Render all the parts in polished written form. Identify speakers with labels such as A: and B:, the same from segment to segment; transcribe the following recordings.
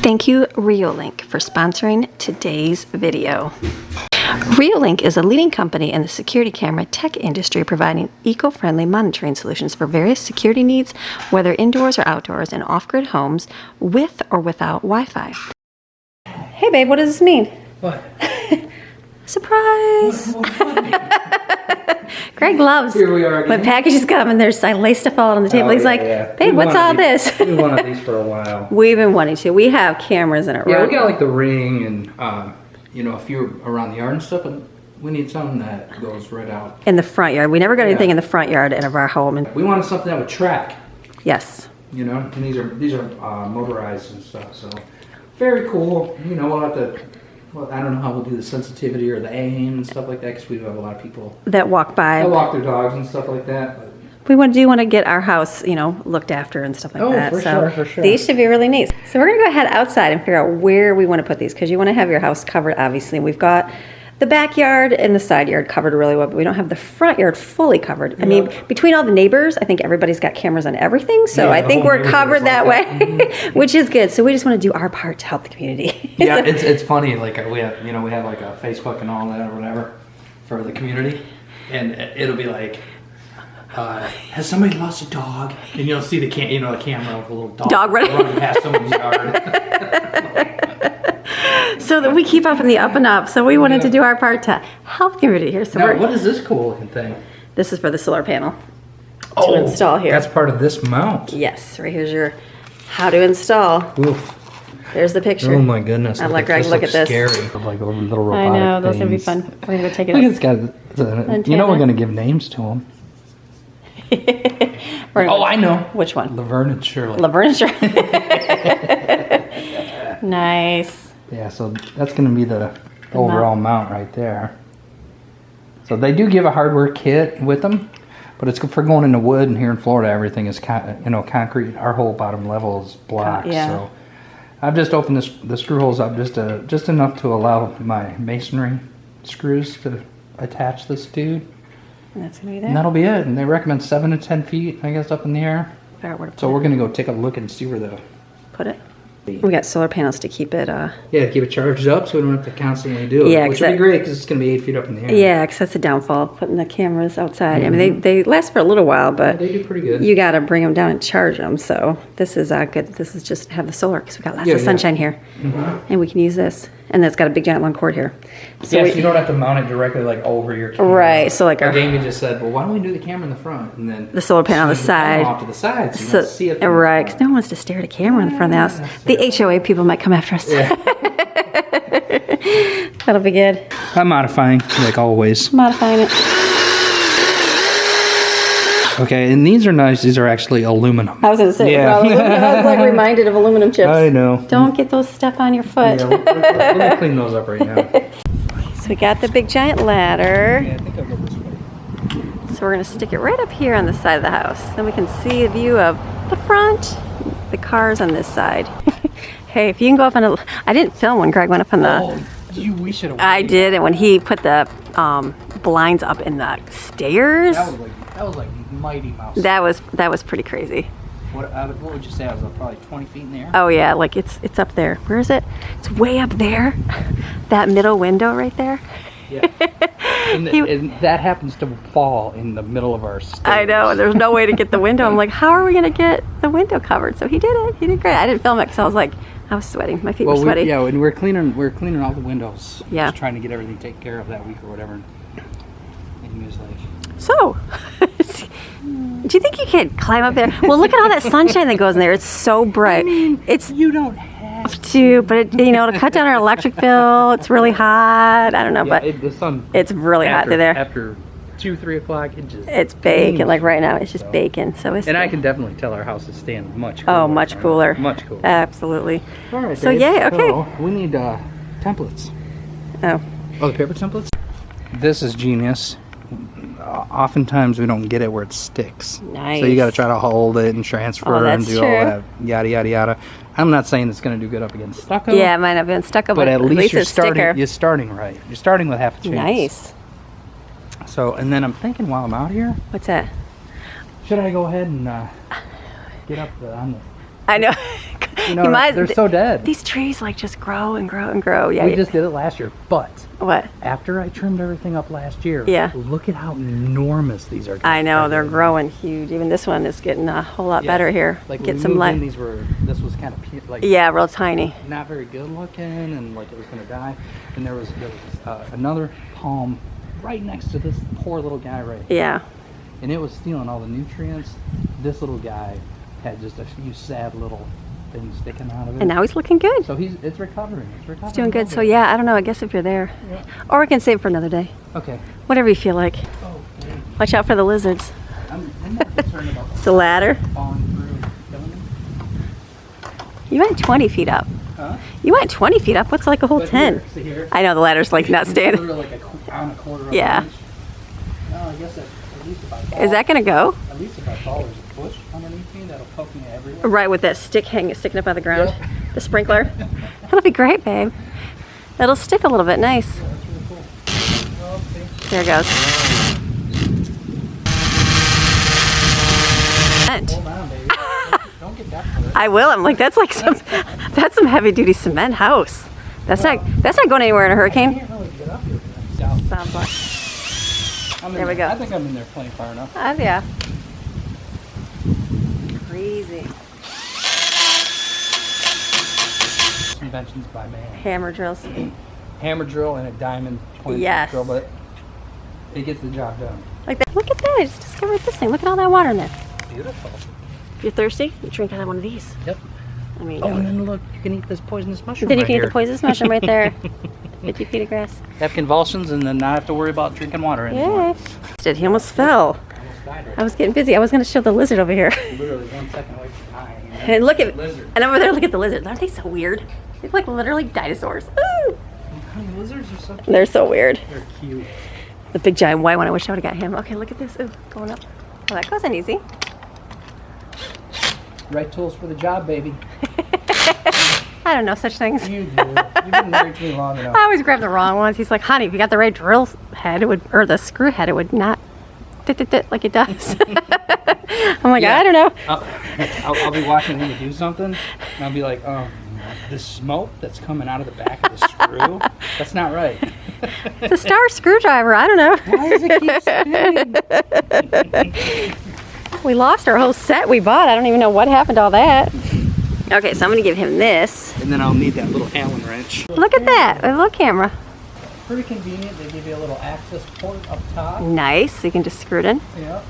A: Thank you, Reolink, for sponsoring today's video. Reolink is a leading company in the security camera tech industry, providing eco-friendly monitoring solutions for various security needs, whether indoors or outdoors, in off-grid homes with or without Wi-Fi. Hey babe, what does this mean?
B: What?
A: Surprise! Greg loves
B: Here we are again.
A: when packages come and there's I lay stuff all on the table. He's like, babe, what's all this?
B: We wanted these for a while.
A: We've been wanting to. We have cameras in it,
B: Yeah,
A: right?
B: we got like the ring and you know, if you're around the yard and stuff, but we need something that goes right out.
A: In the front yard. We never got anything in the front yard of our home. And
B: We wanted something that would track.
A: yes.
B: You know, and these are motorized and stuff, so very cool. You know, we'll have to. Well, I don't know how we'll do the sensitivity or the aim and stuff like that, because we do have a lot of people
A: That walk by.
B: that walk their dogs and stuff like that. But
A: We want to get our house, you know, looked after and stuff like that.
B: for
A: So
B: sure, for sure.
A: these should be really neat. So we're gonna go ahead outside and figure out where we want to put these, because you want to have your house covered. Obviously, we've got the backyard and the side yard covered really well, but we don't have the front yard fully covered. I mean, between all the neighbors, I think everybody's got cameras on everything, so
B: Yeah,
A: I
B: the
A: think
B: whole
A: we're
B: neighborhood
A: covered
B: is
A: that
B: like
A: way,
B: that.
A: which is good. So we just want to do our part to help the community.
B: yeah, it's funny. Like we have like a Facebook and all that or whatever for the community, and it'll be like, has somebody lost a dog? And you'll see the camera with a little dog running past someone's yard.
A: So that we keep up in the up and up. So we wanted to do our part to help the community here. So
B: Now, what is this cool looking thing?
A: this is for the solar panel to install here.
B: That's part of this mount.
A: Yes, right here's your how to install.
B: Oof.
A: There's the picture.
B: Oh my goodness.
A: I'd like Greg to look at this.
B: Scary. Like little robotic
A: I know, those would be
B: things.
A: fun. We're gonna go take it.
B: Look at this guy. You know we're gonna give names to them. I know.
A: Which one?
B: Laverne and Shirley.
A: Laverne and Shirley. Nice.
B: Yeah, so that's going to be the overall mount right there. So they do give a hardware kit with them, but it's for going into wood, and here in Florida everything is concrete. Our whole bottom level is block.
A: Yeah.
B: So I've just opened the screw holes up just enough to allow my masonry screws to attach this dude.
A: And that's gonna be there.
B: And that'll be it. And they recommend 7 to 10 feet, I guess, up in the air.
A: Figure out where to put
B: So
A: it.
B: we're going to go take a look and see where the...
A: Put it. We got solar panels to keep it.
B: Yeah, keep it charged up so we don't have to constantly do it.
A: Yeah,
B: which would be great because it's going to be 8 feet up in the air.
A: Yeah, because that's the downfall of putting the cameras outside. I mean, they last for a little while, but
B: They do pretty good.
A: you got to bring them down and charge them. So this is good. This is just have the solar because we got lots of sunshine here, and we can use this. And that's got a big giant long cord here. So
B: Yes, you don't have to mount it directly like over your camera.
A: Right, so like our
B: Amy just said, well, why don't we do the camera in the front and then
A: the solar panel on the side.
B: off to the side so you don't see it. from the
A: Right,
B: front.
A: because no one wants to stare at a camera in the front of the house. The HOA people might come after us.
B: Yeah.
A: That'll be good.
B: I'm modifying like always.
A: Modifying it.
B: Okay, and these are nice. These are actually aluminum.
A: I was going to say,
B: Yeah.
A: I was like reminded of aluminum chips.
B: I know.
A: Don't get those stuff on your foot.
B: Yeah, we're going to clean those up right now.
A: So we got the big giant ladder.
B: Yeah, I think I'll go this way.
A: So we're going to stick it right up here on the side of the house. Then we can see a view of the front, the cars on this side. Hey, if you can go up on a... I didn't film when Greg went up on the...
B: We should have.
A: I did, and when he put the blinds up in the stairs,
B: That was like Mighty Mouse.
A: that was pretty crazy.
B: What would you say? I was probably 20 feet in the air.
A: Oh yeah, like it's up there. Where is it? It's way up there. That middle window right there.
B: Yeah. And that happens to fall in the middle of our stairs.
A: I know, and there's no way to get the window. I'm like, how are we gonna get the window covered? So he did it. He did great. I didn't film it because I was like, I was sweating. My feet were sweaty.
B: Yeah, and we're cleaning all the windows.
A: Yeah.
B: Just trying to get everything taken care of that week or whatever. And he was like,
A: So, do you think you could climb up there? Well, look at all that sunshine that goes in there. It's so bright. It's
B: you don't have
A: to, but it, to cut down our electric bill. It's really hot. I don't know, but
B: the sun.
A: it's really hot through there.
B: After 2-3 o'clock,
A: It's baking. Like right now, it's just baking. So it's.
B: And I can definitely tell our house is staying much cooler.
A: Oh, much cooler.
B: Much cooler.
A: Absolutely.
B: All right.
A: So
B: babe.
A: yay. Okay.
B: So we need templates.
A: Oh.
B: Oh, the paper templates? This is genius. Oftentimes we don't get it where it sticks.
A: Nice.
B: So you got to try to hold it and transfer and
A: that's
B: do
A: true.
B: all that yada yada yada. I'm not saying it's going to do good up against stucco.
A: Yeah, it might have been stuck up,
B: but at least you're
A: it's sticker.
B: starting right. You're starting with half a chance.
A: Nice.
B: So, and then I'm thinking while I'm out here,
A: What's that?
B: should I go ahead and get up on the
A: I know.
B: You know, they're so dead.
A: These trees like just grow and grow and grow. Yeah.
B: We just did it last year, but
A: what?
B: After I trimmed everything up last year,
A: yeah.
B: Look at how enormous these are.
A: I know, they're growing huge. Even this one is getting a whole lot better here.
B: Like
A: get some light.
B: This was kind of like
A: real tiny.
B: Not very good looking, and like it was gonna die. And there was another palm right next to this poor little guy right here.
A: Yeah.
B: And it was stealing all the nutrients. This little guy had just a few sad little things sticking out of it.
A: And now he's looking good.
B: So it's recovering. It's
A: doing good. So yeah, I don't know. I guess if you're there, or we can save for another day.
B: Okay.
A: Whatever you feel like.
B: Oh, okay.
A: Watch out for the lizards.
B: I'm more concerned about
A: the ladder.
B: Falling through, killing them.
A: You went 20 feet up.
B: Huh?
A: You went 20 feet up. What's like a whole 10?
B: Here.
A: I know the ladder's like not standing.
B: Like on a quarter of
A: yeah.
B: an inch. No, I guess that's at least about tall.
A: Is that gonna go?
B: At least about tall. There's a bush underneath me that'll poke me everywhere.
A: Right, with that stick sticking up out of the ground.
B: Yep.
A: The sprinkler. That'll be great, babe. It'll stick a little bit nice.
B: Yeah, that's really cool. Well,
A: there it goes.
B: Hold on, baby. Don't get that hurt.
A: I will. I'm like, that's some heavy duty cement house. That's not going anywhere in a hurricane.
B: I can't really get up here.
A: Sounds like. There we go.
B: I think I'm in there playing far enough.
A: Yeah. Crazy.
B: Inventions by man.
A: Hammer drills.
B: Hammer drill and a diamond point drill, but it gets the job done.
A: Like that. Look at that. I just discovered this thing. Look at all that water in there.
B: Beautiful.
A: If you're thirsty, you drink out of one of these.
B: Yep.
A: I mean,
B: and then look, you can eat this poisonous mushroom.
A: Then you can eat the poisonous mushroom right there. 50 feet of grass.
B: Have convulsions and then not have to worry about drinking water anymore.
A: Yeah. He almost fell. I was getting busy. I was going to show the lizard over here.
B: Literally 1 second away from dying.
A: And look at lizard. And over there, look at the lizards. Aren't they so weird? They look like literally dinosaurs. Ooh.
B: Lizards are so cute.
A: They're so weird.
B: They're cute.
A: The big giant white one. I wish I would have got him. Okay, look at this. Ooh, going up. Oh, that goes in easy.
B: Right tools for the job, baby.
A: I don't know such things.
B: You do. You've been married to me long enough.
A: I always grab the wrong ones. He's like, honey, if you got the right drill head, it would, or the screw head, it would not like it does. I'm like, I don't know.
B: I'll be watching him do something, and I'll be like, the smoke that's coming out of the back of the screw, that's not right.
A: It's a star screwdriver. I don't know.
B: Why does it keep spinning?
A: We lost our whole set we bought. I don't even know what happened to all that. Okay, so I'm going to give him this.
B: And then I'll need that little Allen wrench.
A: Look at that, a little camera.
B: Pretty convenient. They give you a little access port up top.
A: Nice, so you can just screw it in.
B: Yep.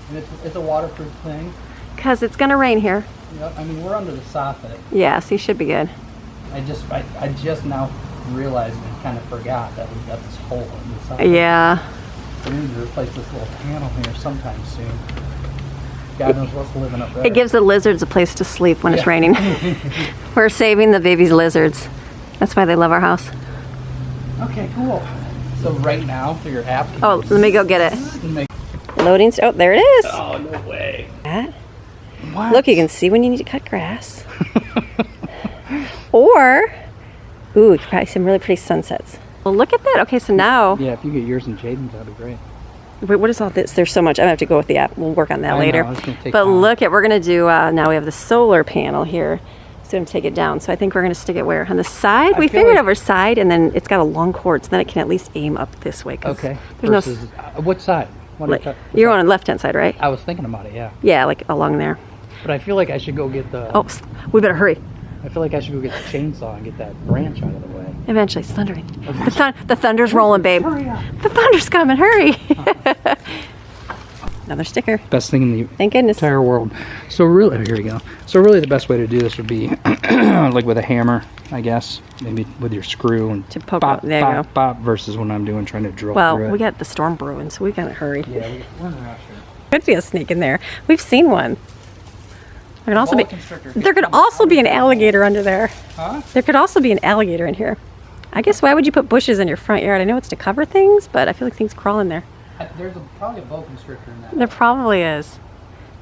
B: And it's a waterproof thing.
A: Because it's going to rain here.
B: Yep. I mean, we're under the soffit.
A: Yeah, so you should be good.
B: I just now realized and kind of forgot that we've got this hole in the soffit.
A: Yeah.
B: We need to replace this little panel here sometime soon. God knows what's living up there.
A: It gives the lizards a place to sleep when it's raining. We're saving the baby's lizards. That's why they love our house.
B: Okay, cool. So right now, through your app...
A: Oh, let me go get it. Loading... Oh, there it is.
B: Oh, no way.
A: That?
B: What?
A: Look, you can see when you need to cut grass. Or... Ooh, you could probably see some really pretty sunsets. Well, look at that. Okay, so now...
B: Yeah, if you get yours and Jaden's, that'd be great.
A: Wait, what is all this? There's so much. I'm going to have to go with the app. We'll work on that later.
B: Know, it's gonna take
A: but
B: time.
A: Look at, we're going to do, now we have the solar panel here. So I'm going to take it down. So I think we're going to stick it where? On the side? We figured over side, and then it's got a long cord, so then it can at least aim up this way.
B: Okay.
A: There's
B: Versus, what side?
A: You're on the left-hand side, right?
B: I was thinking about it, yeah.
A: Yeah, like along there.
B: But I feel like I should go get the...
A: Oh, we better hurry.
B: I feel like I should go get the chainsaw and get that branch out of the way.
A: Eventually, it's thundering. The thunder's rolling, babe.
B: Hurry up.
A: The thunder's coming, hurry. Another sticker.
B: Best thing in the
A: Thank goodness.
B: entire world. So really, here we go. So really the best way to do this would be like with a hammer, I guess. Maybe with your screw and
A: to poke
B: bop,
A: out. There
B: bop,
A: you go.
B: bop, versus when I'm doing trying to drill
A: well,
B: through it.
A: we got the storm brewing, so we gotta hurry.
B: Yeah, we're in a rush here.
A: Could be a snake in there. We've seen one. There could also be an alligator under there.
B: Huh?
A: There could also be an alligator in here. I guess why would you put bushes in your front yard? I know it's to cover things, but I feel like things crawl in there.
B: There's probably a boa constrictor in that.
A: There probably is.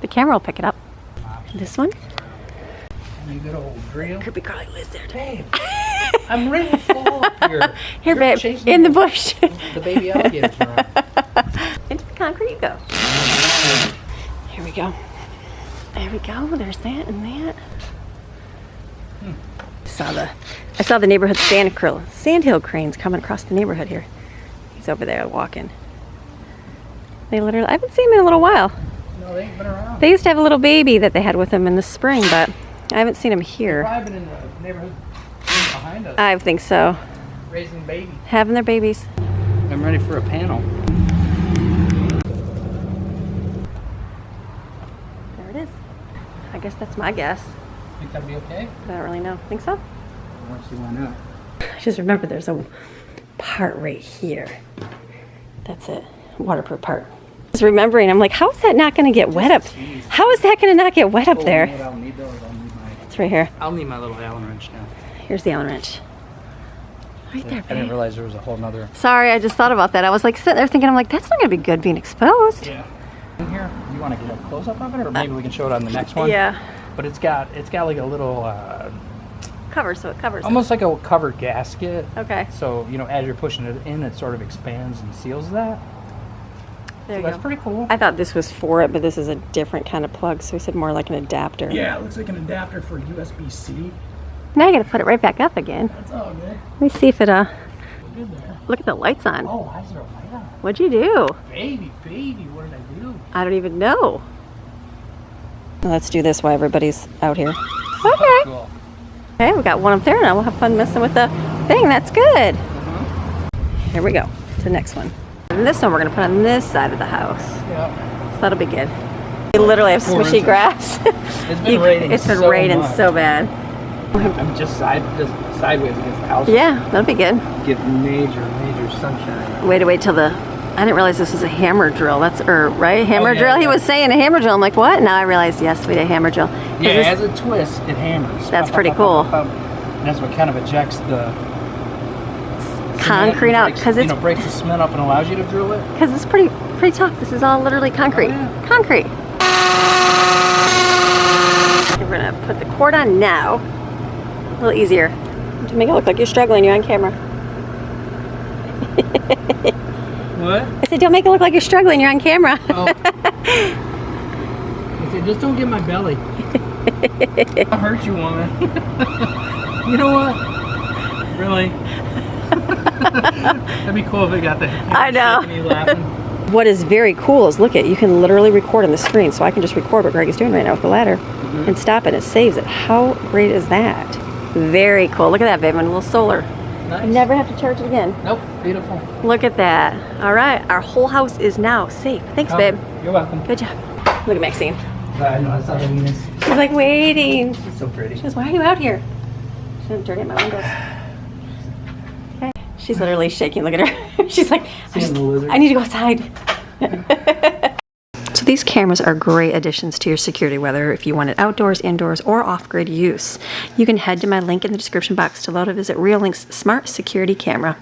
A: The camera will pick it up. This one?
B: And a good old drill.
A: Could be crawly lizard.
B: Babe, I'm ready to fall up here.
A: Here, babe, in the bush.
B: The baby alligators around.
A: Into the concrete you go. Here we go. There we go. There's that and that. I saw the neighborhood sandhill cranes coming across the neighborhood here. He's over there walking. They literally, I haven't seen them in a little while.
B: No, they ain't been around.
A: They used to have a little baby that they had with them in the spring, but I haven't seen them here.
B: They've probably been in the neighborhood behind us.
A: I think so.
B: Raising babies.
A: Having their babies.
B: I'm ready for a panel.
A: There it is. I guess that's my guess.
B: Think that'd be okay?
A: I don't really know. Think so?
B: I want to see why not.
A: I just remember there's a part right here. That's it. Waterproof part. I was remembering, I'm like, how is that not going to get wet up? How is that going to not get wet up there?
B: I'll need those. I'll need my...
A: It's right here.
B: I'll need my little Allen wrench now.
A: Here's the Allen wrench. Right there,
B: I didn't
A: babe.
B: realize there was a whole nother...
A: Sorry, I just thought about that. I was like sitting there thinking, I'm like, that's not going to be good being exposed.
B: Yeah. In here, you want to get a close-up of it, or maybe we can show it on the next one?
A: Yeah.
B: But it's got like a little...
A: Cover, so it covers
B: almost like a covered gasket.
A: Okay.
B: So, you know, as you're pushing it in, it sort of expands and seals that.
A: There
B: So
A: you
B: that's
A: go.
B: pretty cool.
A: I thought this was for it, but this is a different kind of plug, so we said more like an adapter.
B: Yeah, it looks like an adapter for USB-C.
A: Now I gotta put it right back up again.
B: That's all good.
A: Let me see if it,
B: Good there.
A: look at the lights on.
B: Oh, why is there a light on?
A: What'd you do?
B: Baby, what did I do?
A: I don't even know. Let's do this while everybody's out here. Okay.
B: Cool.
A: Okay, we got one up there now. We'll have fun messing with the thing. That's good. Here we go. To the next one. And this one we're gonna put on this side of the house.
B: Yeah.
A: So that'll be good. We literally have smushy grass.
B: It's been raining.
A: It's been
B: so
A: raining
B: much.
A: so bad.
B: I'm just sideways against the house.
A: Yeah, that'll be good.
B: Get major sunshine.
A: Way to wait till the. I didn't realize this was a hammer drill. That's right, hammer
B: yeah,
A: drill. He
B: yeah.
A: was saying a hammer drill. I'm like, what? Now I realized, yes, we did a hammer drill.
B: Yeah,
A: This-
B: as a twist, it hammers.
A: That's pretty cool.
B: And that's what kind of ejects the
A: concrete out because it's
B: breaks the cement up and allows you to drill it.
A: pretty tough. This is all literally concrete.
B: Oh, yeah.
A: Concrete. We're gonna put the cord on now. A little easier. To make it look like you're struggling, you're on camera.
B: What?
A: I said, don't make it look like you're struggling, you're on camera.
B: Oh. I said, just don't get my belly. I'll hurt you, woman. You know what? Really? That'd be cool if they got the
A: I know.
B: shaking you laughing.
A: What is very cool is, look at, you can literally record on the screen, so I can just record what Greg is doing right now with the ladder and stop it. It saves it. How great is that? Very cool. Look at that, babe, and a little solar.
B: Nice.
A: You never have to charge it again.
B: Nope. Beautiful.
A: Look at that. All right, our whole house is now safe. Thanks, babe.
B: You're welcome.
A: Good job. Look at Maxine.
B: I know. I saw the Venus.
A: She's like waiting.
B: She's so pretty.
A: She goes, why are you out here? She didn't turn in my windows. Okay. She's literally shaking. Look at her. She's like, I need to go outside. So these cameras are great additions to your security, whether if you want it outdoors, indoors, or off-grid use. You can head to my link in the description box to load or visit Reolink's Smart Security Camera.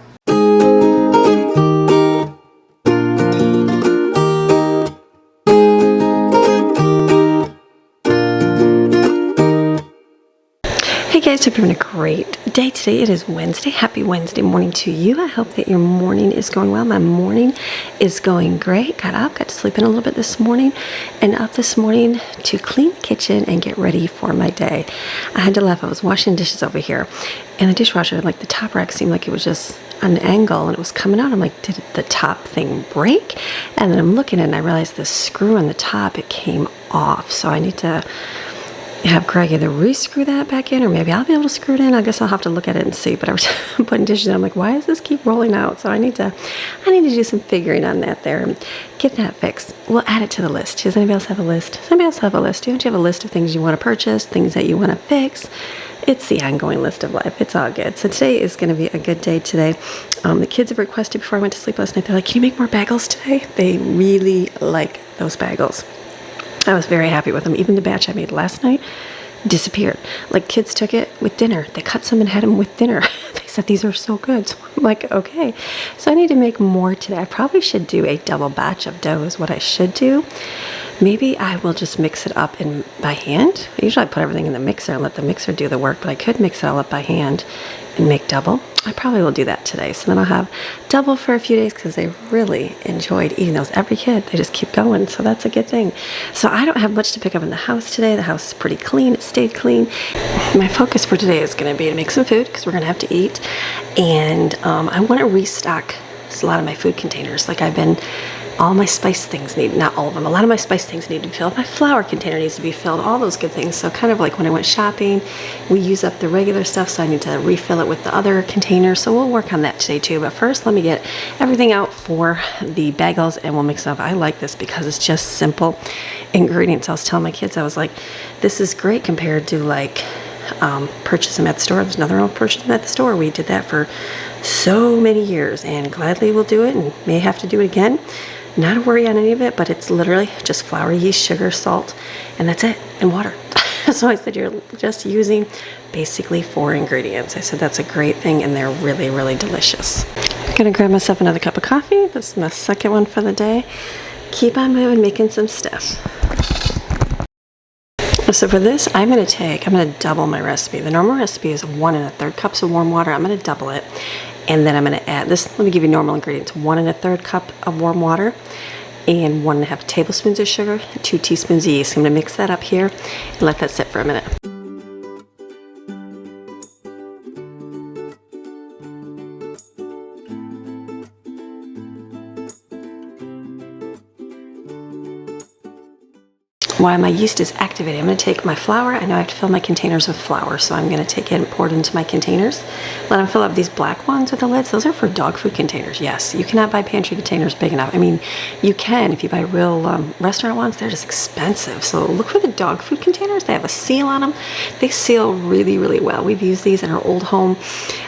A: Hey guys, hope you're having a great day today. It is Wednesday. Happy Wednesday morning to you. I hope that your morning is going well. My morning is going great. Got up, got to sleep in a little bit this morning, and up this morning to clean the kitchen and get ready for my day. I had to laugh. I was washing dishes over here, and the dishwasher, like the top rack seemed like it was just an angle and it was coming out. I'm like, did the top thing break? And then I'm looking at it and I realized the screw on the top, it came off. So I need to have Greg either re-screw that back in or maybe I'll be able to screw it in. I guess I'll have to look at it and see. But I was putting dishes in. I'm like, why does this keep rolling out? So I need to do some figuring on that there and get that fixed. We'll add it to the list. Does anybody else have a list? Does anybody else have a list? Don't you have a list of things you want to purchase, things that you want to fix? It's the ongoing list of life. It's all good. So today is going to be a good day today. The kids have requested before I went to sleep last night, they're like, can you make more bagels today? They really like those bagels. I was very happy with them. Even the batch I made last night disappeared. Like, kids took it with dinner. They cut some and had them with dinner. They said, these are so good. So I'm like, okay. So I need to make more today. I probably should do a double batch of dough is what I should do, Maybe I will just mix it up by hand. Usually I put everything in the mixer and let the mixer do the work, but I could mix it all up by hand and make double. I probably will do that today. So then I'll have double for a few days because they really enjoyed eating those. Every kid, they just keep going. So that's a good thing. So I don't have much to pick up in the house today. The house is pretty clean. It stayed clean. My focus for today is going to be to make some food because we're going to have to eat. And I want to restock a lot of my food containers. Like all my spice things need, not all of them, a lot of my spice things need to be filled. My flour container needs to be filled, all those good things. So kind of like when I went shopping, we use up the regular stuff, so I need to refill it with the other containers. So we'll work on that today too. But first, let me get everything out for the bagels and we'll mix it up. I like this because it's just simple ingredients. I was telling my kids, I was like, this is great compared to like purchase them at the store. There's nothing wrong with purchasing them at the store. We did that for so many years and gladly will do it and may have to do it again. Not a worry on any of it, but it's literally just flour, yeast, sugar, salt, and that's it, and water. So I said, you're just using basically 4 ingredients. I said, that's a great thing, and they're really, really delicious. I'm gonna grab myself another cup of coffee. This is my second one for the day. Keep on moving, making some stuff. So for this, I'm gonna double my recipe. The normal recipe is 1 1/3 cups of warm water. I'm gonna double it. And then I'm going to add this. Let me give you normal ingredients. 1 1/3 cup of warm water and 1 1/2 tablespoons of sugar, 2 teaspoons of yeast. I'm going to mix that up here and let that sit for a minute. While my yeast is activating, I'm going to take my flour. I know I have to fill my containers with flour, so I'm going to take it and pour it into my containers. Let them fill up. These black ones with the lids, those are for dog food containers. Yes, you cannot buy pantry containers big enough. I mean, you can if you buy real restaurant ones. They're just expensive. So look for the dog food containers. They have a seal on them. They seal really, really well. We've used these in our old home.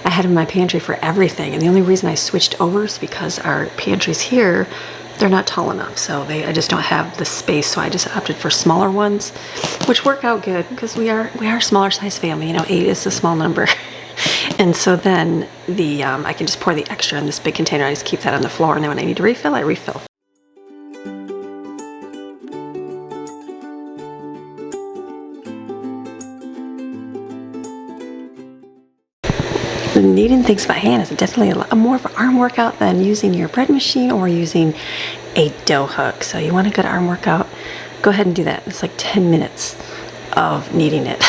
A: I had them in my pantry for everything, and the only reason I switched over is because our pantries here, they're not tall enough, so I just don't have the space, so I just opted for smaller ones, which work out good because we are a smaller size family. You know, 8 is a small number. And so then I can just pour the extra in this big container. I just keep that on the floor, and then when I need to refill, I refill. Kneading things by hand is definitely a more of an arm workout than using your bread machine or using a dough hook. So you want a good arm workout, go ahead and do that. It's like 10 minutes of kneading it.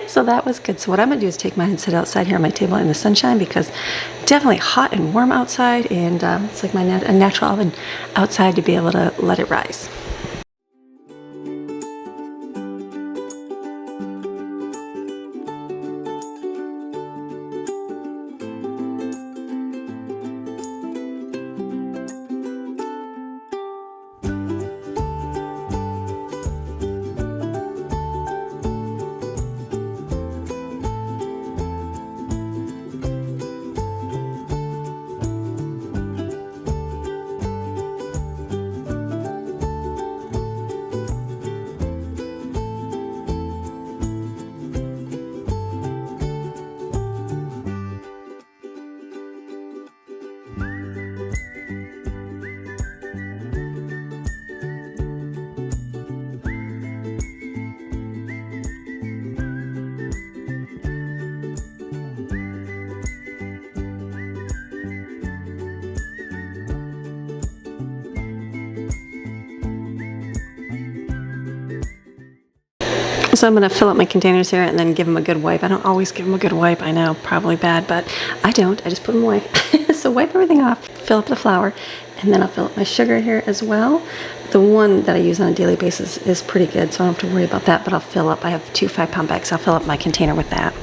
A: So that was good. So what I'm gonna do is take mine and sit outside here on my table in the sunshine because it's definitely hot and warm outside, and it's like a natural oven outside to be able to let it rise. So I'm going to fill up my containers here and then give them a good wipe. I don't always give them a good wipe. I know, probably bad, but I don't. I just put them away. So wipe everything off, fill up the flour, and then I'll fill up my sugar here as well. The one that I use on a daily basis is pretty good, so I don't have to worry about that, but I'll fill up. I have 2 5-pound bags. I'll fill up my container with that.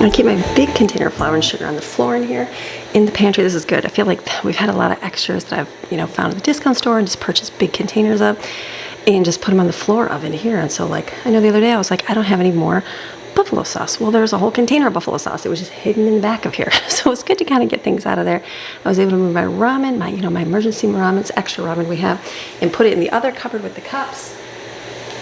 A: I keep my big container of flour and sugar on the floor in here. In the pantry, this is good. I feel like we've had a lot of extras that I've, found at the discount store and just purchased big containers up and just put them on the floor of in here. And so I know the other day I was like, I don't have any more buffalo sauce. Well, there's a whole container of buffalo sauce. It was just hidden in the back of here. So it's good to kind of get things out of there. I was able to move my ramen, my emergency ramen, it's extra ramen we have, and put it in the other cupboard with the cups.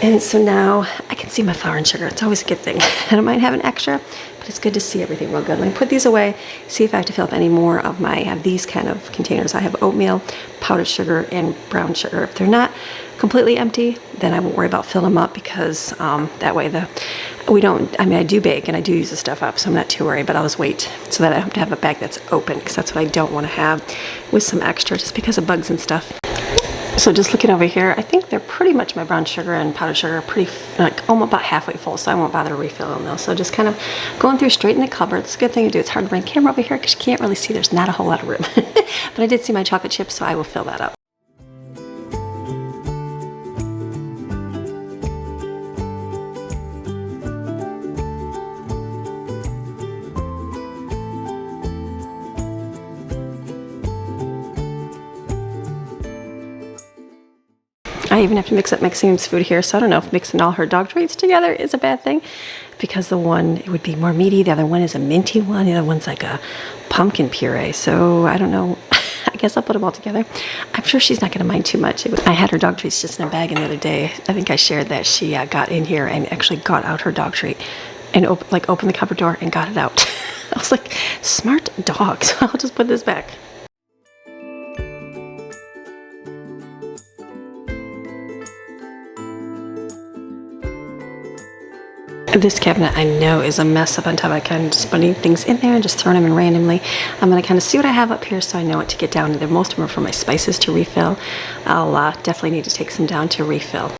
A: And so now I can see my flour and sugar. It's always a good thing. I don't mind having extra, but it's good to see everything real good. Let me put these away, see if I have to fill up any more of my, I have these kind of containers. I have oatmeal, powdered sugar, and brown sugar. If they're not completely empty, then I won't worry about filling them up, because that way I do bake and I do use the stuff up, so I'm not too worried, but I'll just wait so that I have to have a bag that's open, because that's what I don't want to have with some extra, just because of bugs and stuff. So just looking over here, I think they're pretty much, my brown sugar and powdered sugar are pretty, like almost about halfway full, so I won't bother refilling those. So just kind of going through straight in the cupboard. It's a good thing to do. It's hard to bring the camera over here because you can't really see. There's not a whole lot of room. But I did see my chocolate chips, so I will fill that up. I even have to mix up Maxine's food here, so I don't know if mixing all her dog treats together is a bad thing, because the one, it would be more meaty, the other one is a minty one, the other one's like a pumpkin puree, so I don't know. I guess I'll put them all together. I'm sure she's not going to mind too much. I had her dog treats just in a bag the other day. I think I shared that she got in here and actually got out her dog treat and opened the cupboard door and got it out. I was like, smart dog, so I'll just put this back. This cabinet I know is a mess up on top. I kind of just putting things in there and just throwing them in randomly. I'm going to kind of see what I have up here so I know what to get down to there. Most of them are for my spices to refill. I'll definitely need to take some down to refill.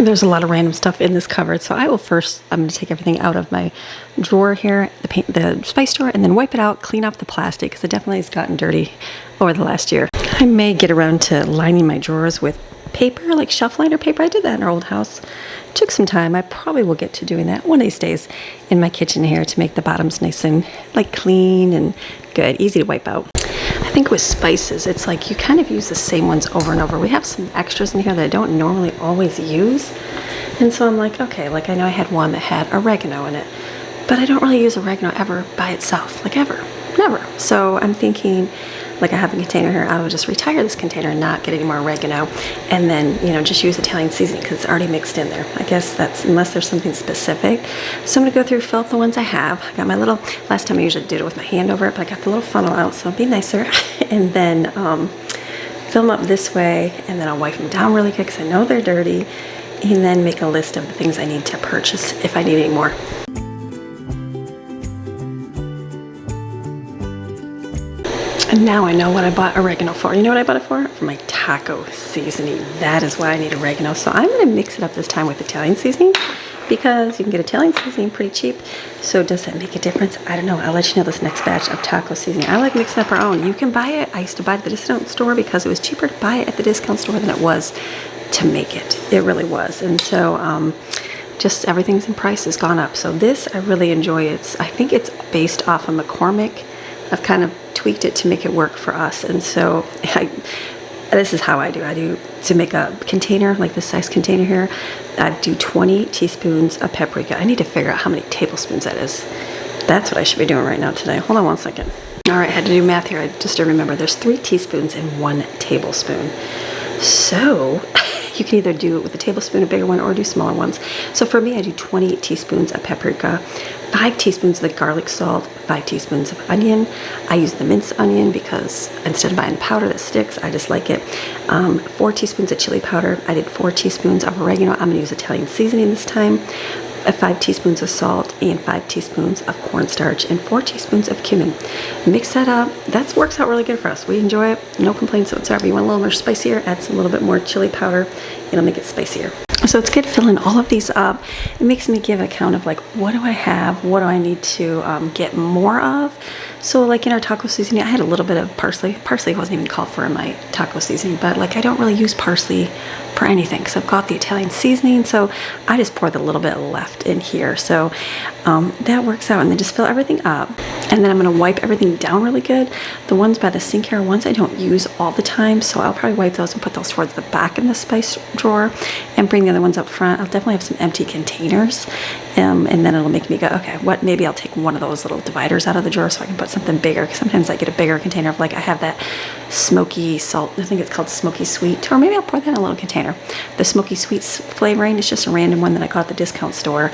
A: There's a lot of random stuff in this cupboard, so I'm going to take everything out of my drawer here, the spice drawer, and then wipe it out, clean off the plastic, because it definitely has gotten dirty over the last year. I may get around to lining my drawers with paper, like shelf liner paper. I did that in our old house. It took some time. I probably will get to doing that one of these days in my kitchen here to make the bottoms nice and like clean and good, easy to wipe out. I think with spices, it's like you kind of use the same ones over and over. We have some extras in here that I don't normally always use. And so I'm like, okay, like I know I had one that had oregano in it, but I don't really use oregano ever by itself, like ever, never. So I'm thinking, like I have a container here, I would just retire this container and not get any more oregano, and then, you know, just use Italian seasoning because it's already mixed in there. I guess that's, unless there's something specific. So I'm gonna go through, fill up the ones I have. I got my little, last time I usually did it with my hand over it, but I got the little funnel out, so it'll be nicer. And then fill them up this way, and then I'll wipe them down really good because I know they're dirty, and then make a list of the things I need to purchase if I need any more. And now I know what I bought oregano for. You know what I bought it for? For my taco seasoning. That is why I need oregano. So I'm going to mix it up this time with Italian seasoning, because you can get Italian seasoning pretty cheap. So does that make a difference? I don't know. I'll let you know this next batch of taco seasoning. I like mixing up our own. You can buy it. I used to buy it at the discount store because it was cheaper to buy it at the discount store than it was to make it. It really was. And so just everything's in price has gone up. So this I really enjoy. I think it's based off of McCormick. I've kind of tweaked it to make it work for us. And so this is how I do to make a container, like this size container here, I do 20 teaspoons of paprika. I need to figure out how many tablespoons that is. That's what I should be doing right now today. Hold on one second. All right, I had to do math here. I just don't remember. There's 3 teaspoons and 1 tablespoon. So you can either do it with a tablespoon, a bigger one, or do smaller ones. So for me, I do 20 teaspoons of paprika, 5 teaspoons of the garlic salt, 5 teaspoons of onion. I use the minced onion because instead of buying the powder that sticks, I just like it. 4 teaspoons of chili powder. I did 4 teaspoons of oregano. I'm going to use Italian seasoning this time. 5 teaspoons of salt and 5 teaspoons of cornstarch and 4 teaspoons of cumin. Mix that up. That works out really good for us. We enjoy it. No complaints whatsoever. You want a little more spicier? Add some little bit more chili powder. It'll make it spicier. So it's good filling all of these up. It makes me give account of like, what do I have? What do I need to get more of? So like in our taco seasoning, I had a little bit of parsley. Parsley wasn't even called for in my taco seasoning, but like I don't really use parsley for anything because I've got the Italian seasoning. So I just pour the little bit left in here. So that works out, and then just fill everything up. And then I'm gonna wipe everything down really good. The ones by the sink here are ones I don't use all the time, so I'll probably wipe those and put those towards the back in the spice drawer and bring the other ones up front. I'll definitely have some empty containers, and then it'll make me go, okay, what? Maybe I'll take one of those little dividers out of the drawer so I can put something bigger, because sometimes I get a bigger container of like, I have that smoky salt, I think it's called smoky sweet, or maybe I'll pour that in a little container. The smoky sweet flavoring is just a random one that I got at the discount store.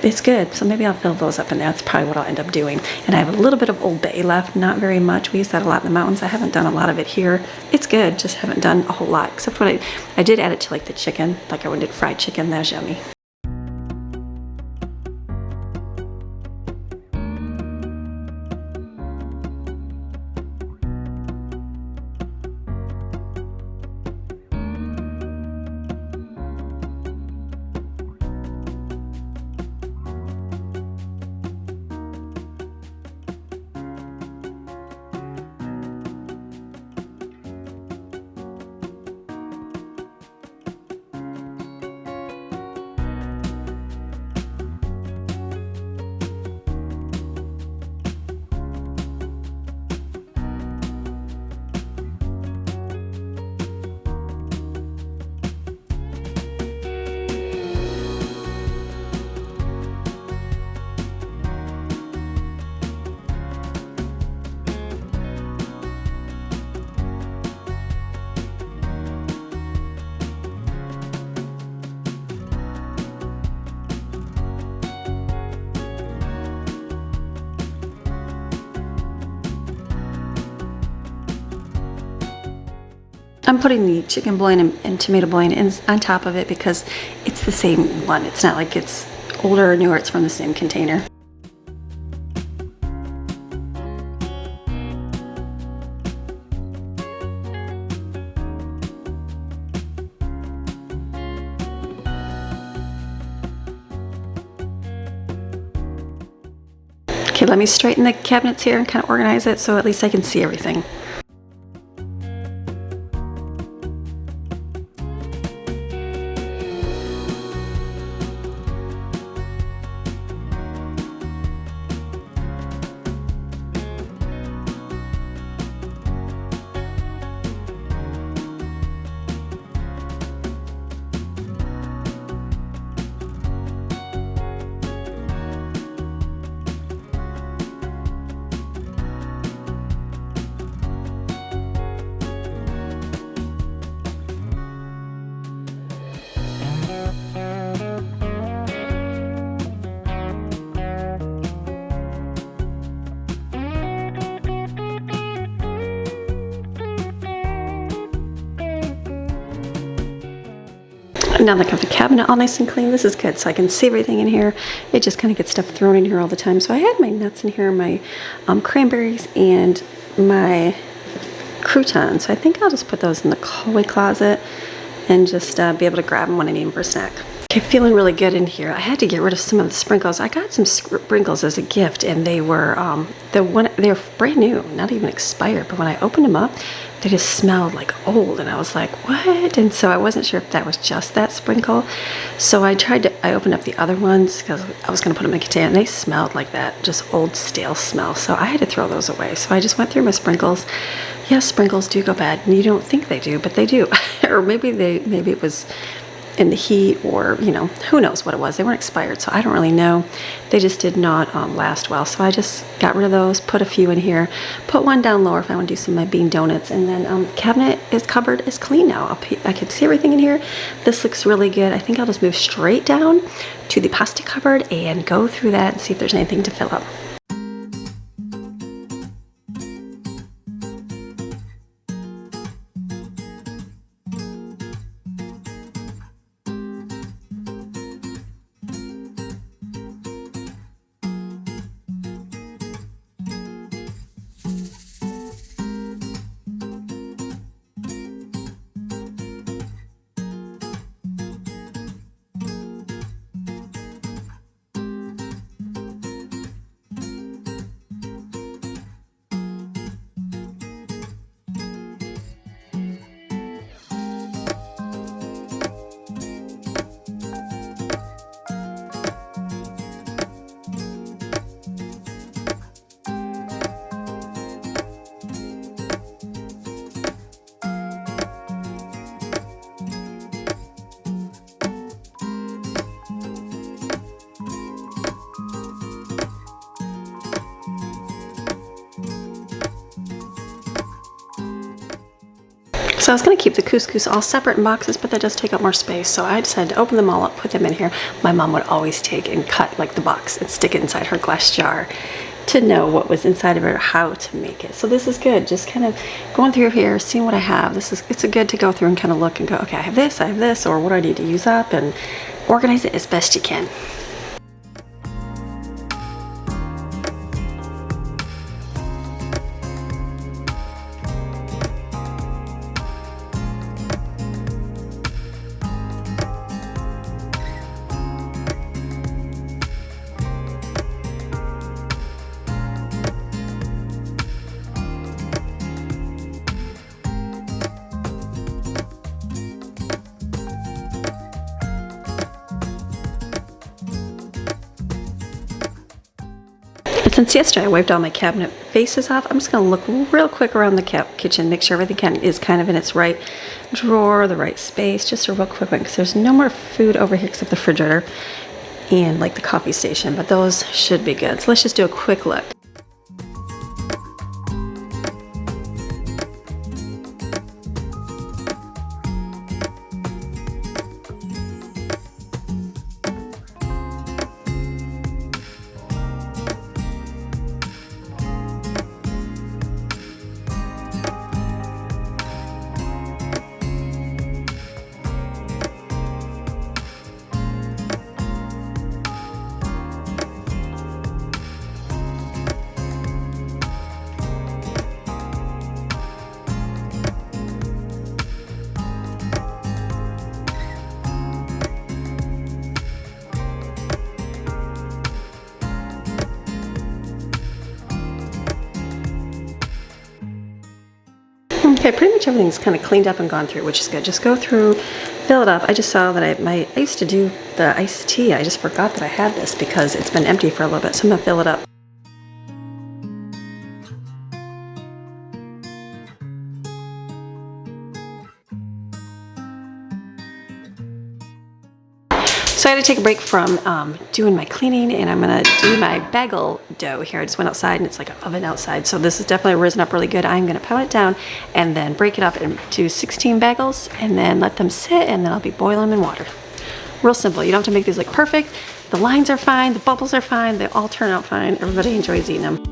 A: It's good, so maybe I'll fill those up in there. That's probably what I'll end up doing. And I have a little bit of Old Bay left, not very much. We use that a lot in the mountains. I haven't done a lot of it here. It's good, just haven't done a whole lot, except when I did add it to like the chicken, like I did fried chicken. That was yummy. I'm putting the chicken bouillon and tomato bouillon on top of it because it's the same one. It's not like it's older or newer, it's from the same container. Okay, let me straighten the cabinets here and kind of organize it so at least I can see everything. Now that I got the cabinet all nice and clean, this is good. So I can see everything in here. It just kind of gets stuff thrown in here all the time. So I had my nuts in here, my cranberries, and my croutons. So I think I'll just put those in the hallway closet and just be able to grab them when I need them for a snack. Okay, feeling really good in here. I had to get rid of some of the sprinkles. I got some sprinkles as a gift, and they were they were brand new, not even expired. But when I opened them up, they just smelled like old, and I was like, what? And so I wasn't sure if that was just that sprinkle. So I opened up the other ones because I was gonna put them in a container, and they smelled like that, just old stale smell. So I had to throw those away. So I just went through my sprinkles. Yes, sprinkles do go bad, and you don't think they do, but they do. Or maybe it was in the heat, or who knows what it was. They weren't expired, so I don't really know. They just did not last well, so I just got rid of those, put a few in here, put one down lower if I want to do some of my bean donuts, and then cupboard is clean now. I can see everything in here. This looks really good. I think I'll just move straight down to the pasta cupboard and go through that and see if there's anything to fill up. So I was going to keep the couscous all separate in boxes, but that does take up more space. So I decided to open them all up, put them in here. My mom would always take and cut like the box and stick it inside her glass jar to know what was inside of it or how to make it. So this is good. Just kind of going through here, seeing what I have. It's good to go through and kind of look and go, okay, I have this, or what do I need to use up, and organize it as best you can. Since yesterday I wiped all my cabinet faces off, I'm just going to look real quick around the kitchen, make sure everything is kind of in its right drawer, the right space, just a real quick one, because there's no more food over here except the refrigerator and like the coffee station, but those should be good. So let's just do a quick look. Okay, pretty much everything's kind of cleaned up and gone through, which is good. Just go through, fill it up. I just saw that I used to do the iced tea. I just forgot that I had this because it's been empty for a little bit, so I'm gonna fill it up. So I had to take a break from doing my cleaning, and I'm gonna do my bagel dough here. I just went outside and it's like an oven outside. So this has definitely risen up really good. I'm gonna pound it down and then break it up into 16 bagels and then let them sit, and then I'll be boiling them in water. Real simple. You don't have to make these look perfect. The lines are fine, the bubbles are fine, they all turn out fine. Everybody enjoys eating them.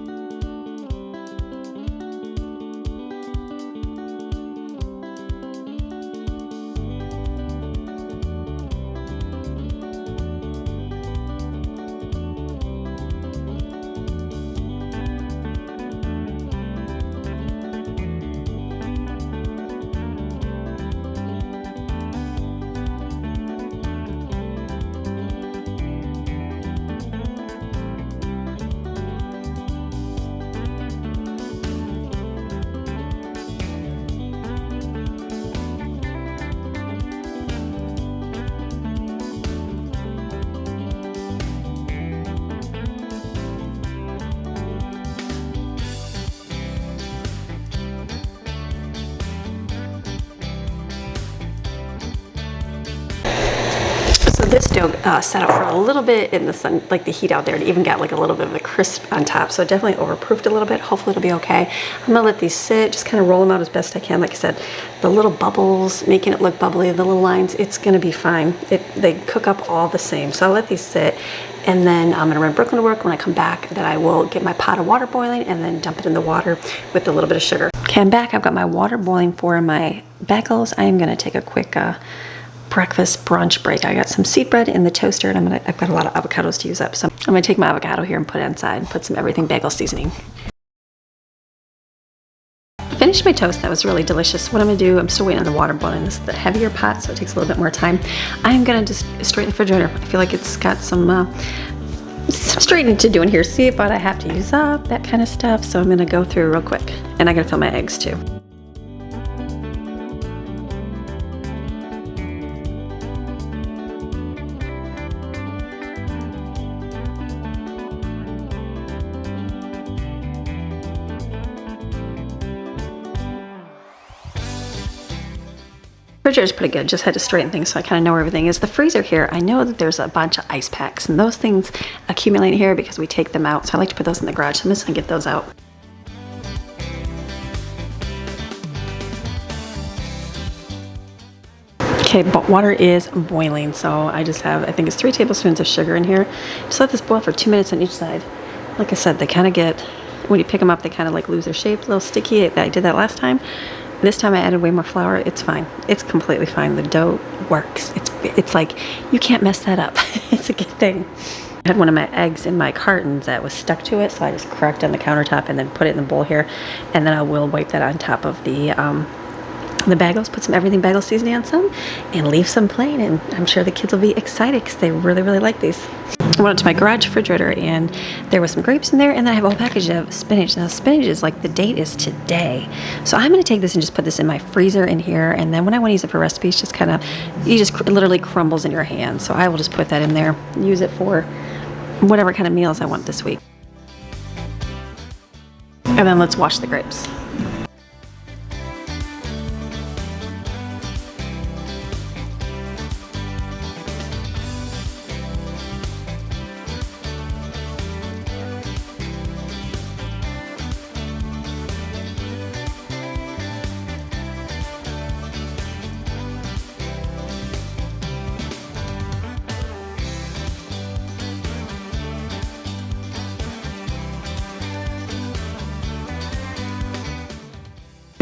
A: So this dough sat out for a little bit in the sun, like the heat out there, and even got like a little bit of a crisp on top. So it definitely overproofed a little bit. Hopefully it'll be okay. I'm gonna let these sit, just kind of roll them out as best I can. Like I said, the little bubbles, making it look bubbly, the little lines, it's gonna be fine. They cook up all the same. So I'll let these sit, and then I'm gonna run Brooklyn to work. When I come back, then I will get my pot of water boiling and then dump it in the water with a little bit of sugar. Okay, I'm back. I've got my water boiling for my bagels. I am gonna take a quick breakfast brunch break. I got some seed bread in the toaster, and I've got a lot of avocados to use up. So I'm gonna take my avocado here and put it inside and put some everything bagel seasoning. Finished my toast. That was really delicious. What I'm gonna do, I'm still waiting on the water boiling. This is the heavier pot, so it takes a little bit more time. I'm gonna just straighten the refrigerator. I feel like it's got some straightening to do in here. See what I have to use up, that kind of stuff. So I'm gonna go through real quick, and I gotta fill my eggs too. Refrigerator is pretty good. Just had to straighten things so I kind of know where everything is. The freezer here, I know that there's a bunch of ice packs, and those things accumulate here because we take them out. So I like to put those in the garage. So I'm just gonna get those out. Okay, but water is boiling, so I just have, I think it's 3 tablespoons of sugar in here. Just let this boil for 2 minutes on each side. Like I said, they kind of get, when you pick them up, they kind of like lose their shape, a little sticky. I did that last time. This time I added way more flour. It's fine. It's completely fine. The dough works. It's like, you can't mess that up. It's a good thing. I had one of my eggs in my cartons that was stuck to it, so I just cracked on the countertop and then put it in the bowl here. And then I will wipe that on top of the bagels, put some everything bagel seasoning on some, and leave some plain, and I'm sure the kids will be excited because they really, really like these. I went up to my garage refrigerator and there was some grapes in there, and then I have a whole package of spinach. Now spinach is like, the date is today. So I'm gonna take this and just put this in my freezer in here, and then when I wanna use it for recipes, just kind of, it literally crumbles in your hand. So I will just put that in there, use it for whatever kind of meals I want this week. And then let's wash the grapes.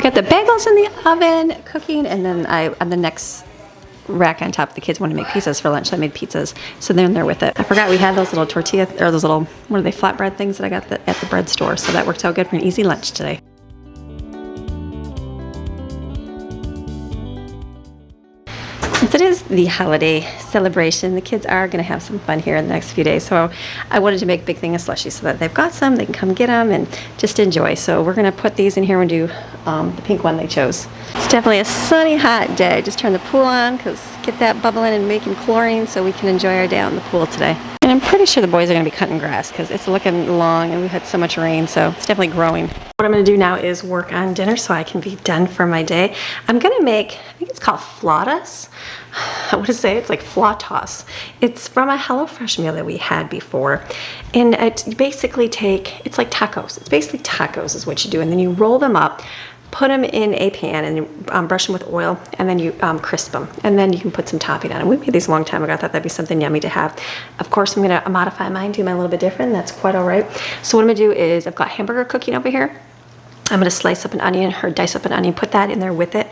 A: Got the bagels in the oven cooking, and then on the next rack on top, the kids wanted to make pizzas for lunch, so I made pizzas, so they're in there with it. I forgot we had those little tortilla, or those little, what are they, flatbread things that I got at the bread store, so that worked out good for an easy lunch today. Since it is the holiday celebration, the kids are going to have some fun here in the next few days. So I wanted to make a big thing of slushies so that they've got some, they can come get them and just enjoy. So we're going to put these in here and do the pink one they chose. It's definitely a sunny, hot day. Just turn the pool on, because get that bubbling and making chlorine so we can enjoy our day out in the pool today. And I'm pretty sure the boys are going to be cutting grass because it's looking long and we've had so much rain, so it's definitely growing. What I'm going to do now is work on dinner so I can be done for my day. I'm going to make, I think it's called Flautas. I want to say it's like Flautas. It's from a HelloFresh meal that we had before. And it basically it's like tacos. It's basically tacos is what you do. And then you roll them up, put them in a pan, and you brush them with oil, and then you crisp them. And then you can put some topping on it. We made these a long time ago. I thought that'd be something yummy to have. Of course, I'm going to modify mine, do mine a little bit different. That's quite all right. So what I'm going to do is I've got hamburger cooking over here. I'm going to slice up an onion or dice up an onion, put that in there with it.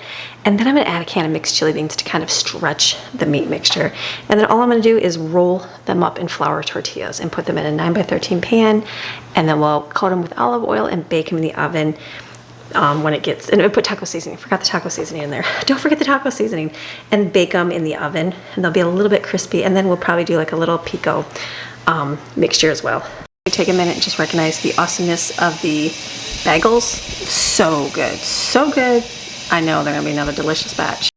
A: And then I'm going to add a can of mixed chili beans to kind of stretch the meat mixture. And then all I'm going to do is roll them up in flour tortillas and put them in a 9x13 pan. And then we'll coat them with olive oil and bake them in the oven when it gets, and I put taco seasoning. Forgot the taco seasoning in there. Don't forget the taco seasoning. And bake them in the oven, and they'll be a little bit crispy. And then we'll probably do like a little pico mixture as well. Take a minute and just recognize the awesomeness of the bagels. So good, so good. I know they're gonna be another delicious batch.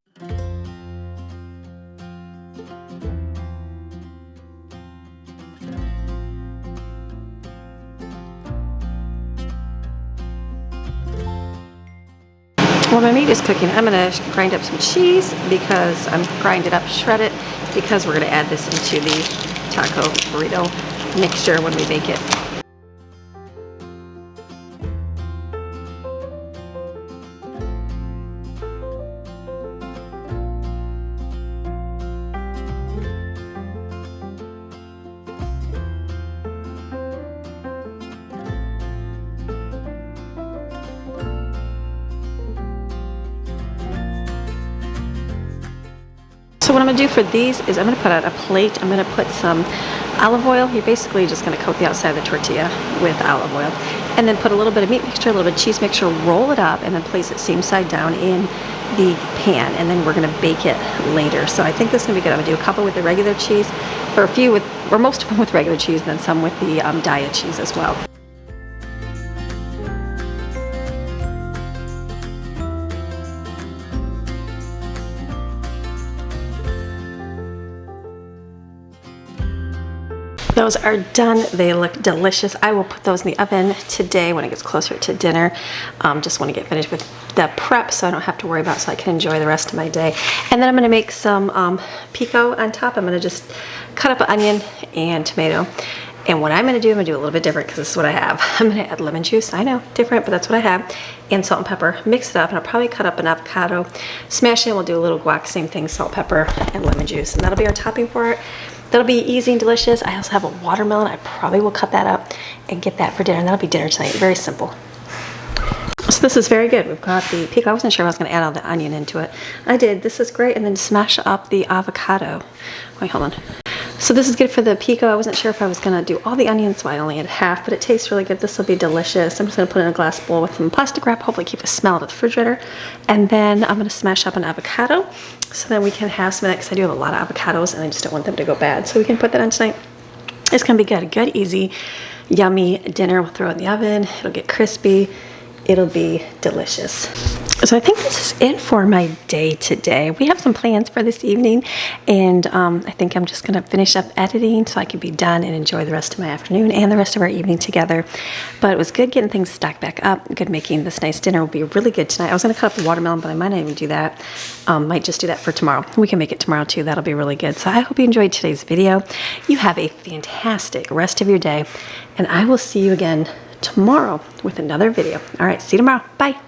A: While my meat is cooking, I'm gonna grind up some cheese because I'm grind it up, shred it, because we're gonna add this into the taco burrito mixture when we bake it. So what I'm going to do for these is I'm going to put out a plate. I'm going to put some olive oil. You're basically just going to coat the outside of the tortilla with olive oil. And then put a little bit of meat mixture, a little bit of cheese mixture, roll it up, and then place it same side down in the pan. And then we're going to bake it later. So I think this is going to be good. I'm going to do a couple with the regular cheese, or a few with, or most of them with regular cheese, and then some with the diet cheese as well. Those are done. They look delicious. I will put those in the oven today when it gets closer to dinner. Just want to get finished with the prep so I don't have to worry about it, so I can enjoy the rest of my day. And then I'm going to make some pico on top. I'm going to just cut up an onion and tomato And what I'm gonna do a little bit different because this is what I have. I'm gonna add lemon juice. I know, different, but that's what I have. And salt and pepper. Mix it up, and I'll probably cut up an avocado, smash it, and we'll do a little guac, same thing, salt, pepper, and lemon juice. And that'll be our topping for it. That'll be easy and delicious. I also have a watermelon. I probably will cut that up and get that for dinner. And that'll be dinner tonight. Very simple. So this is very good. We've got the pico. I wasn't sure if I was going to add all the onion into it. I did. This is great. And then smash up the avocado. Wait, hold on. So this is good for the pico. I wasn't sure if I was going to do all the onions, so I only had half, but it tastes really good. This will be delicious. I'm just going to put it in a glass bowl with some plastic wrap, hopefully keep the smell out of the refrigerator. And then I'm going to smash up an avocado so then we can have some of that because I do have a lot of avocados and I just don't want them to go bad. So we can put that on tonight. It's going to be good. Good, easy, yummy dinner. We'll throw it in the oven. It'll get crispy. It'll be delicious. So I think this is it for my day today. We have some plans for this evening, and I think I'm just gonna finish up editing so I can be done and enjoy the rest of my afternoon and the rest of our evening together. But it was good getting things stacked back up, good making this nice dinner. Will be really good tonight. I was gonna cut up the watermelon, but I might not even do that. Might just do that for tomorrow. We can make it tomorrow too. That'll be really good. So I hope you enjoyed today's video. You have a fantastic rest of your day, and I will see you again tomorrow with another video. All right, see you tomorrow. Bye.